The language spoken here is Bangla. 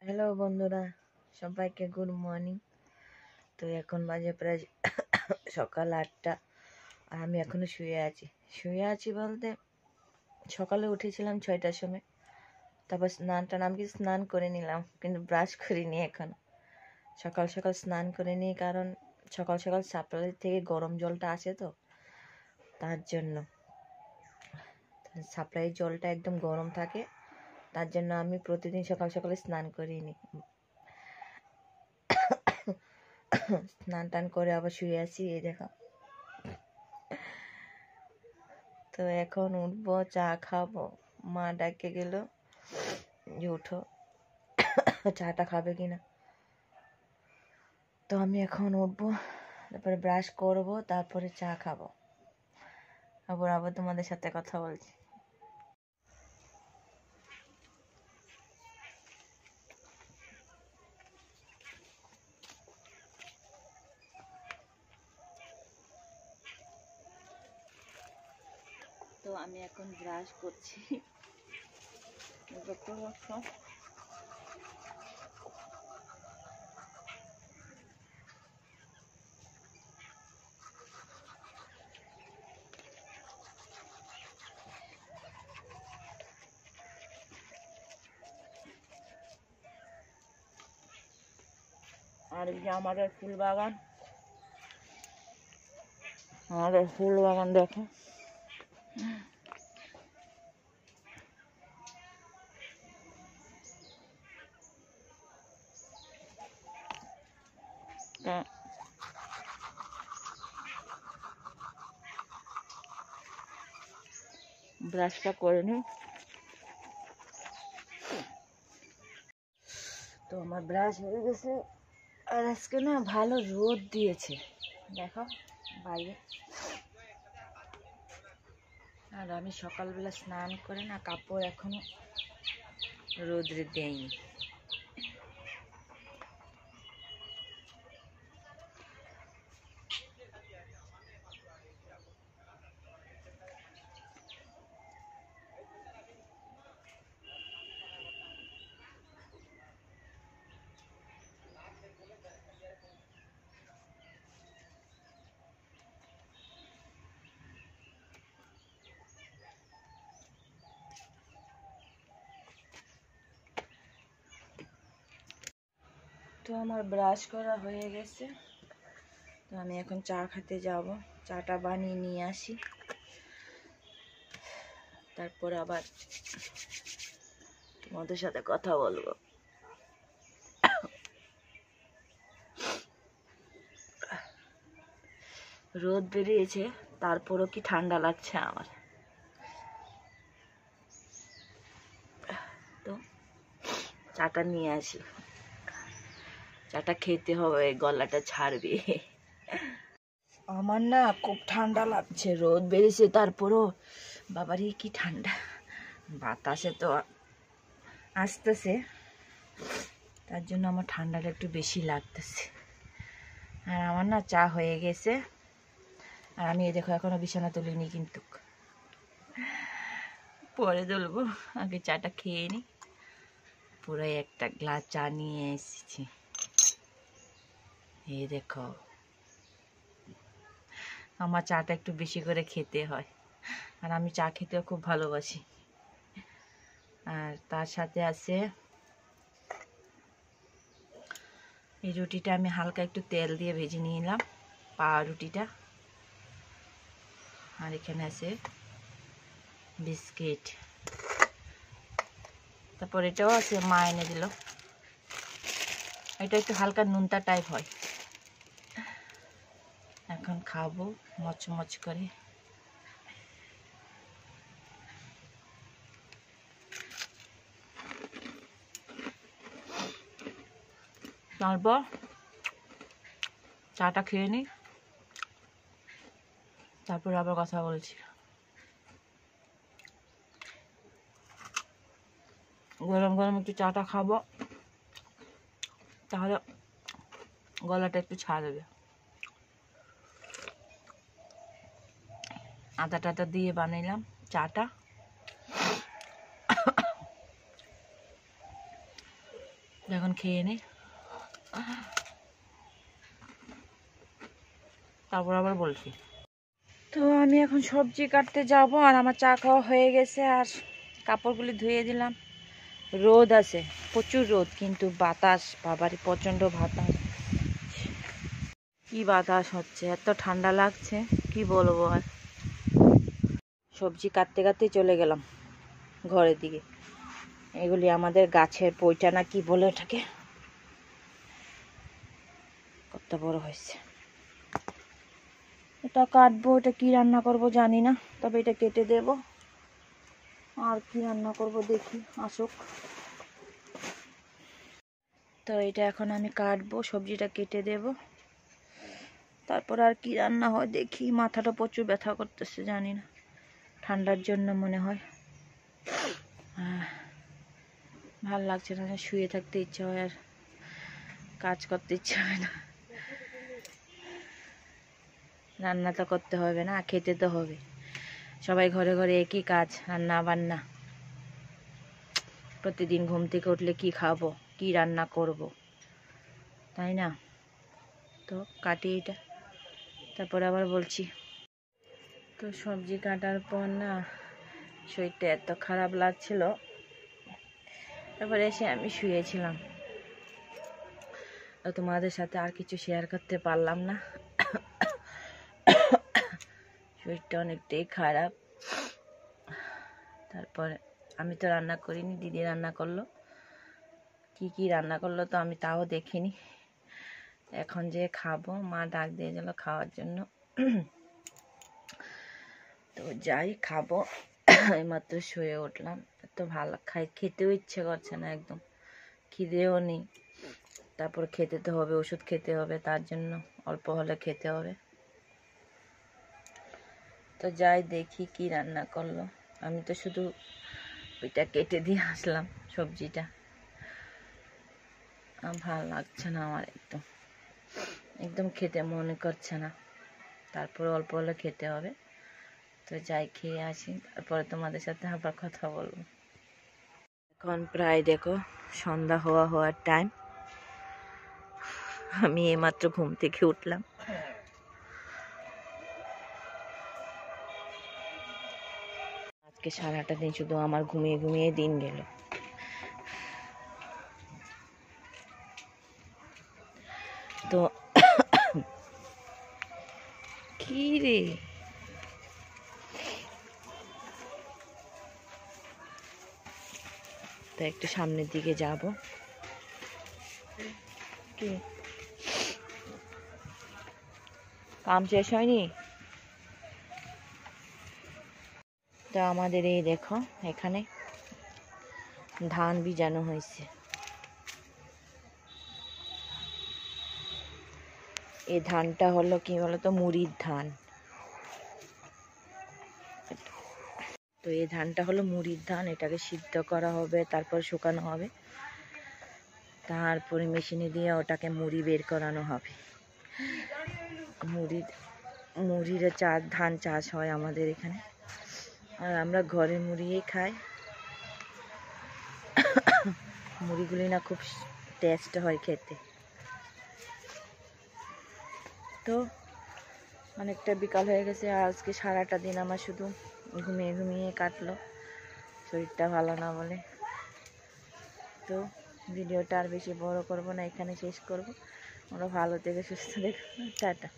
হ্যালো বন্ধুরা, সবাইকে গুড মর্নিং। তো এখন বাজে প্রায় সকাল 8টা, আর আমি এখনো শুয়ে আছি বলতে সকালে উঠেছিলাম 6টার সময়। তারপর আমি কিছু স্নান করে নিলাম, কিন্তু ব্রাশ করিনি এখনো। সকাল সকাল স্নান করে নিই, কারণ সকাল সকাল সাপ্লাই থেকে গরম জলটা আসে, তো তার জন্য সাপ্লাইয়ের জলটা একদম গরম থাকে, তার জন্য আমি প্রতিদিন সকাল সকালে স্নান করিয়ে নিই। স্নান টান করে আবার শুয়ে আছি, এই দেখো। তো এখন উঠবো, চা খাবো। মা ডাকে গেল যে উঠো, চাটা খাবে কিনা। তো আমি এখন উঠবো, তারপরে ব্রাশ করব, তারপরে চা খাবো। আবার তোমাদের সাথে কথা বলছি। তো আমি এখন ব্রাশ করছি। আর এই যে আমাদের ফুল বাগান দেখো। ব্রাশটা করে নি। তো আমার ব্রাশ হয়ে গেছে, আর আজকে না ভালো রোদ দিয়েছে, দেখো বাইরে। আর আমি সকালবেলা স্নান করে না কাপড় এখনো রোদ্রে দেইনি। তো আমার ব্রাশ করা হয়ে গেছে, তো আমি এখন চা খেতে যাব। চাটা বানিয়ে নিয়ে আসি, তারপর আবার তোমাদের সাথে কথা বলবো। রোদ বেরিয়েছে, তারপরও কি ঠান্ডা লাগছে আমার। তো চাটা নিয়ে আসি, চাটা খেতে হবে, গলাটা ছাড়বে। আমার না খুব ঠান্ডা লাগছে, রোদ বেরিয়েছে তারপরও বাবারই কি ঠান্ডা। বাতাসে তো আসতেছে, তার জন্য আমার ঠান্ডাটা একটু বেশি লাগতেছে। আর আমার না চা হয়ে গেছে, আর আমি দেখো এখনো বিছানা তুলিনি, কিন্তু পরে তুলবো। আগে চাটা খেয়ে নি। পুরো একটা গ্লাস চা নিয়ে এসেছি, এই দেখো। আমার চাটা একটু বেশি করে খেতে হয়, আর আমি চা খেতেও খুব ভালোবাসি। আর তার সাথে আছে এই রুটিটা, আমি হালকা একটু তেল দিয়ে ভেজে নিলাম, পাউরুটিটা। আর এখানে আছে বিস্কিট, তারপর এটাও আছে, মা এনে দিল। এটা একটু হালকা নুনতা টাইপ হয়। এখন খাবো মচমচ করে। তারপর চাটা খেয়ে নিই, তারপর আবার কথা বলছি। গরম গরম একটু চাটা খাবো, তাহলে গলাটা একটু ছাড়বে। আদা টাদা দিয়ে বানাইলাম চাটা। এখন খেয়ে নি, তারপর আবার বলছি। তো আমি এখন সবজি কাটতে যাব, আর আমার চা খাওয়া হয়ে গেছে, আর কাপড়গুলি ধুয়ে দিলাম। রোদ আছে, প্রচুর রোদ, কিন্তু বাতাস, বাবারে প্রচণ্ড বাতাস। কি বাতাস হচ্ছে, এত ঠান্ডা লাগছে কি বলবো আর। সবজি কাটতে কাটতে চলে গেলাম ঘরের দিকে। এগুলি আমাদের গাছের পইটা না কি বলে ওটাকে, কত বড় হয়েছে। এটা কাটবো, এটা কি রান্না করব জানি না, তবে এটা কেটে দেব। আর কি রান্না করব দেখি, আসুক। তো এটা এখন আমি কাটবো, সবজিটা কেটে দেব, তারপর আর কি রান্না হয় দেখি। মাথাটা প্রচুর ব্যথা করতেছে, জানি না ঠান্ডার জন্য মনে হয়। ভাল লাগছে না, শুয়ে থাকতে ইচ্ছা হয়, আর কাজ করতে ইচ্ছা হয় না। রান্না তো করতে হবে না, খেতে তো হবে। সবাই ঘরে ঘরে একই কাজ, রান্না বান্না। প্রতিদিন ঘুম থেকে উঠলে কি খাবো, কি রান্না করব, তাই না? তো কাটি এটা, তারপর আবার বলছি। তো সবজি কাটার পর না শরীরটা এত খারাপ লাগছিল, তারপরে এসে আমি শুয়েছিলাম। তো তোমাদের সাথে আর কিছু শেয়ার করতে পারলাম না, শরীরটা অনেকটাই খারাপ। তারপরে আমি তো রান্না করিনি, দিদি রান্না করলো। কি কি রান্না করলো তো আমি তাও দেখিনি। এখন যে খাবো, মা ডাক দিয়ে গেল খাওয়ার জন্য। তো যাই খাবো, এইমাত্র শুয়ে উঠলাম। এত ভালো খেতেও ইচ্ছে করছে না, একদম খিদেও নেই। তারপর খেতে তো হবে, ওষুধ খেতে হবে, তার জন্য অল্প হলে খেতে হবে। তো যাই দেখি কি রান্না করলো। আমি তো শুধু ওইটা কেটে দিয়ে আসলাম, সবজিটা। ভালো লাগছে না আমার, একদম একদম খেতে মনে করছে না। তারপর অল্প হলে খেতে হবে। তো যাই খেয়ে আসি, তারপরে তোমাদের সাথে আবার কথা বলবো। এখন প্রায় দেখো সন্ধ্যা হওয়ার টাইম। আমি এইমাত্র ঘুম থেকে উঠলাম। আজকে সারাটা দিন শুধু আমার ঘুমিয়ে ঘুমিয়ে দিন গেল। তো কি রে, তো একটু সামনের দিকে যাব। কি কাম শেষ হয়নি? তো আমাদের এই দেখো এখানে ধান বীজানো হয়েছে। এই ধানটা হলো কি বলতো, মুড়ির ধান। তো এই ধানটা হলো মুড়ির ধান, এটাকে সিদ্ধ করা হবে, তারপর শুকানো হবে, তারপরে মেশিনে দিয়ে ওটাকে মুড়ি বের করানো হবে। মুড়ির ধান চাষ হয় আমাদের এখানে, আর আমরা ঘরে মুড়িয়ে খাই। মুড়িগুলি না খুব টেস্ট হয় খেতে। তো অনেকটা বিকাল হয়ে গেছে, আজকে সারাটা দিন আমার শুধু ঘুমিয়ে ঘুমিয়ে কাটলো, শরীরটা ভালো না বলে। তো ভিডিওটা আর বেশি বড় করব না, এখানে শেষ করব। আমরা ভালো থেকে সুস্থ দেখো, টাটা।